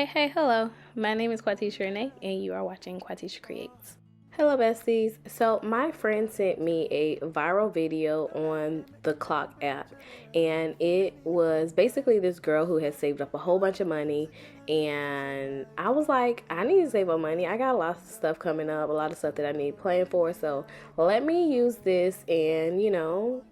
Hey, hello. My name is Quatechia and you are watching Quatechia Creates. Hello, besties. So, my friend sent me a viral video on the Clock app, and it was basically this girl who had saved up a whole bunch of money. And I was like, I need to save up money. I got a lot of stuff coming up, a lot of stuff that I need planned for. So, let me use this and,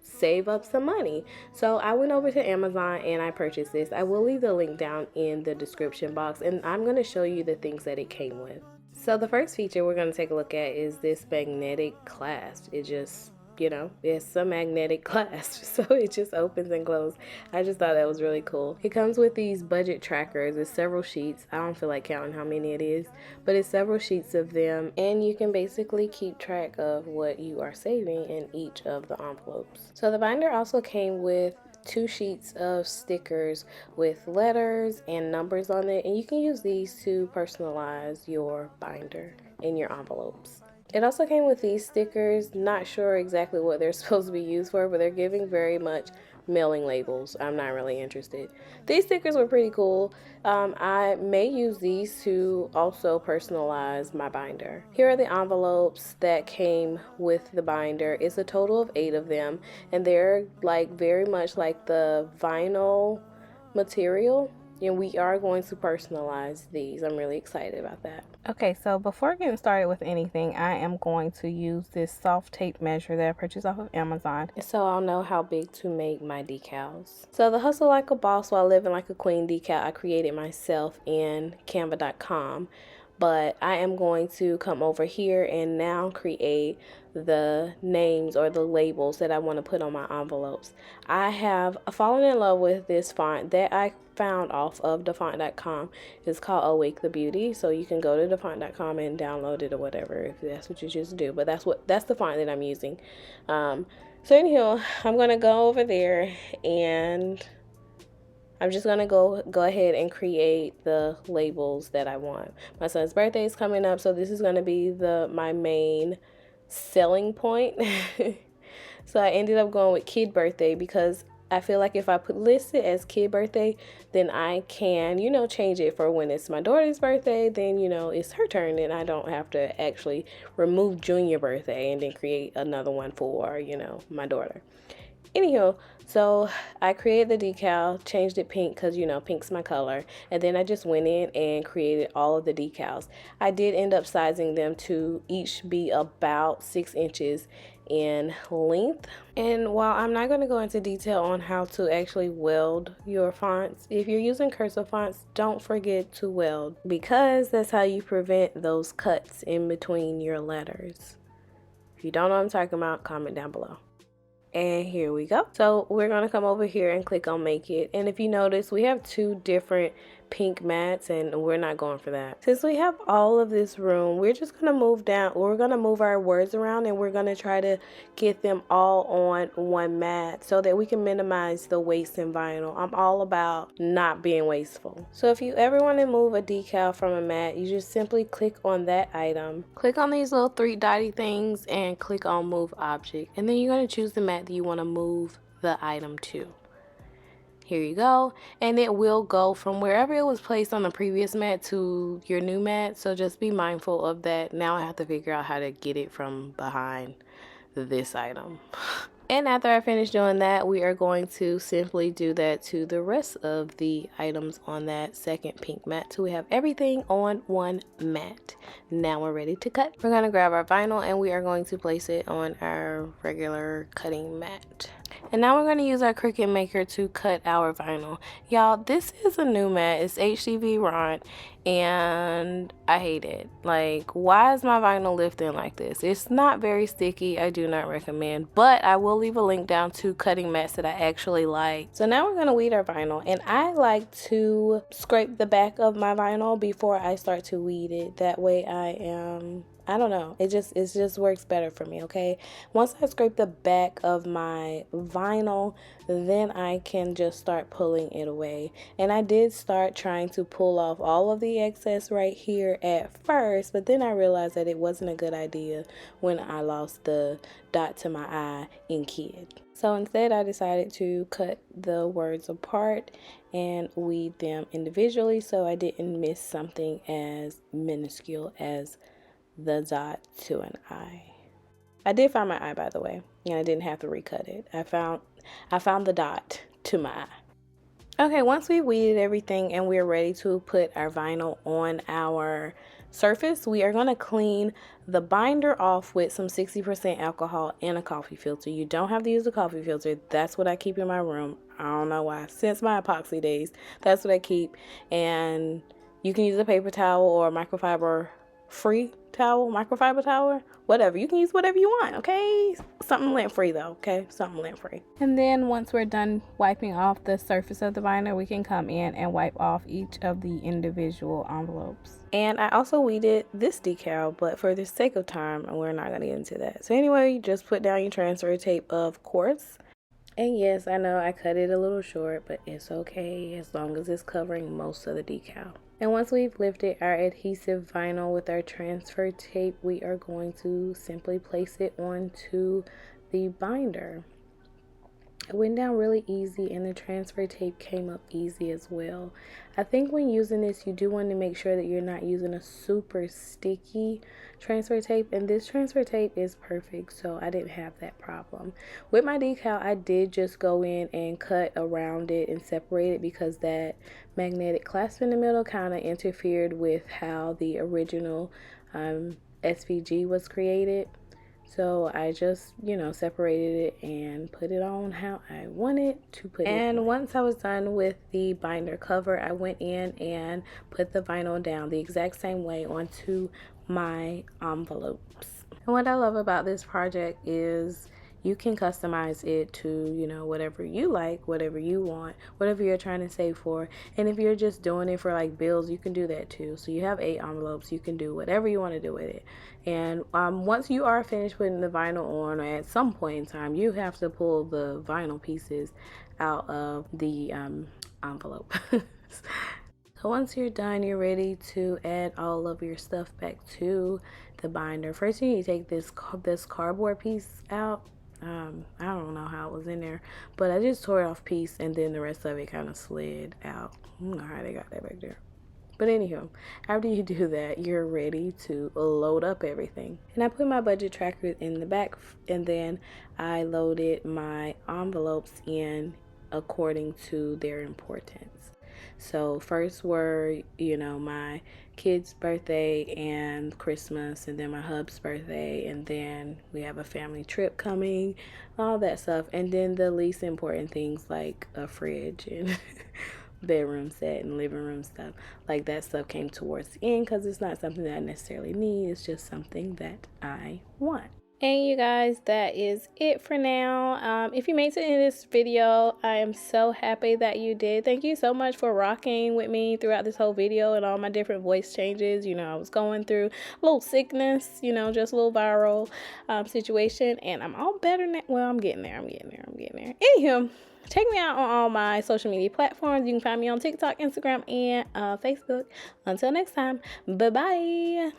save up some money. So, I went over to Amazon and I purchased this. I will leave the link down in the description box, and I'm going to show you the things that it came with. So the first feature we're going to take a look at is this magnetic clasp. It just, it's a magnetic clasp. So it just opens and closes. I just thought that was really cool. It comes with these budget trackers. It's several sheets. I don't feel like counting how many it is, but it's several sheets of them. And you can basically keep track of what you are saving in each of the envelopes. So the binder also came with 2 sheets of stickers with letters and numbers on it, and you can use these to personalize your binder in your envelopes. It also came with these stickers. Not sure exactly what they're supposed to be used for, but they're giving very much mailing labels. I'm not really interested. These stickers were pretty cool. I may use these to also personalize my binder. Here are the envelopes that came with the binder. It's a total of 8 of them, and they're like very much like the vinyl material. And we are going to personalize these. I'm really excited about that. Okay, so before getting started with anything, I am going to use this soft tape measure that I purchased off of Amazon, so I'll know how big to make my decals. So the Hustle Like a Boss While Living Like a Queen decal I created myself in canva.com. But I am going to come over here and now create the names or the labels that I want to put on my envelopes. I have fallen in love with this font that I found off of dafont.com. It's called Awake the Beauty, so you can go to dafont.com and download it or whatever if that's what you choose to do. But that's the font that I'm using. So anyhow, I'm gonna go over there and I'm just gonna go ahead and create the labels that I want. My son's birthday is coming up, so this is gonna be my main selling point. So I ended up going with kid birthday because I feel like if I list it as kid birthday, then I can, change it for when it's my daughter's birthday, then, it's her turn, and I don't have to actually remove junior birthday and then create another one for, my daughter. Anyhow, so I created the decal, changed it pink because, pink's my color. And then I just went in and created all of the decals. I did end up sizing them to each be about 6 inches in length. And while I'm not going to go into detail on how to actually weld your fonts, if you're using cursive fonts, don't forget to weld, because that's how you prevent those cuts in between your letters. If you don't know what I'm talking about, comment down below. And here we go. So we're going to come over here and click on make it. And if you notice, we have 2 different pink mats, and we're not going for that. Since we have all of this room, we're just going to move down. We're going to move our words around, and we're going to try to get them all on one mat so that we can minimize the waste in vinyl. I'm all about not being wasteful. So if you ever want to move a decal from a mat, you just simply click on that item. Click on these little 3 dotty things and click on move object. And then you're going to choose the mat that you want to move the item to. Here you go, and it will go from wherever it was placed on the previous mat to your new mat, so just be mindful of that. Now I have to figure out how to get it from behind this item. And after I finish doing that, we are going to simply do that to the rest of the items on that second pink mat, so we have everything on one mat. Now we're ready to cut. We're going to grab our vinyl and we are going to place it on our regular cutting mat. And now we're going to use our Cricut Maker to cut our vinyl. Y'all, this is a new mat. It's HDV Rod, and I hate it. Like, why is my vinyl lifting like this? It's not very sticky. I do not recommend, but I will leave a link down to cutting mats that I actually like. So now we're going to weed our vinyl, and I like to scrape the back of my vinyl before I start to weed it. That way I don't know, it just works better for me. Okay, once I scrape the back of my vinyl, then I can just start pulling it away. And I did start trying to pull off all of the excess right here at first, but then I realized that it wasn't a good idea when I lost the dot to my eye in kid. So instead, I decided to cut the words apart and weed them individually so I didn't miss something as minuscule as the dot to an eye. I did find my eye, by the way, and I didn't have to recut it. I found the dot to my eye. Okay, once we weeded everything and we're ready to put our vinyl on our surface, we are going to clean the binder off with some 60% alcohol and a coffee filter. You don't have to use a coffee filter. That's what I keep in my room. I don't know why. Since my epoxy days, that's what I keep. And you can use a paper towel or a microfiber towel, whatever. You can use whatever you want, okay? Something lint free though, okay? Something lint free. And then once we're done wiping off the surface of the binder, we can come in and wipe off each of the individual envelopes. And I also weeded this decal, but for the sake of time, we're not gonna get into that. So anyway, you just put down your transfer tape, of course. And yes, I know I cut it a little short, but it's okay as long as it's covering most of the decal. And once we've lifted our adhesive vinyl with our transfer tape, we are going to simply place it onto the binder. It went down really easy and the transfer tape came up easy as well. I think when using this, you do want to make sure that you're not using a super sticky transfer tape, and this transfer tape is perfect, so I didn't have that problem. With my decal, I did just go in and cut around it and separate it because that magnetic clasp in the middle kind of interfered with how the original SVG was created. So I just, separated it and put it on how I wanted to put it. And once I was done with the binder cover, I went in and put the vinyl down the exact same way onto my envelopes. And what I love about this project is you can customize it to, whatever you like, whatever you want, whatever you're trying to save for. And if you're just doing it for like bills, you can do that too. So you have 8 envelopes, you can do whatever you want to do with it. And once you are finished putting the vinyl on, or at some point in time, you have to pull the vinyl pieces out of the envelope. So once you're done, you're ready to add all of your stuff back to the binder. First, you need to take this cardboard piece out. I don't know how it was in there, but I just tore it off piece and then the rest of it kind of slid out. I don't know how they got that back there. But anywho, after you do that, you're ready to load up everything. And I put my budget tracker in the back, and then I loaded my envelopes in according to their importance. So first were, my kid's birthday and Christmas, and then my hub's birthday, and then we have a family trip coming, all that stuff. And then the least important things like a fridge and bedroom set and living room stuff, like that stuff came towards the end because it's not something that I necessarily need. It's just something that I want. And you guys, that is it for now. If you made it to the end of this video, I am so happy that you did. Thank you so much for rocking with me throughout this whole video and all my different voice changes. I was going through a little sickness, just a little viral situation, and I'm all better now. Well, I'm getting there. Anywho, check me out on all my social media platforms. You can find me on TikTok, Instagram, and Facebook. Until next time, bye-bye.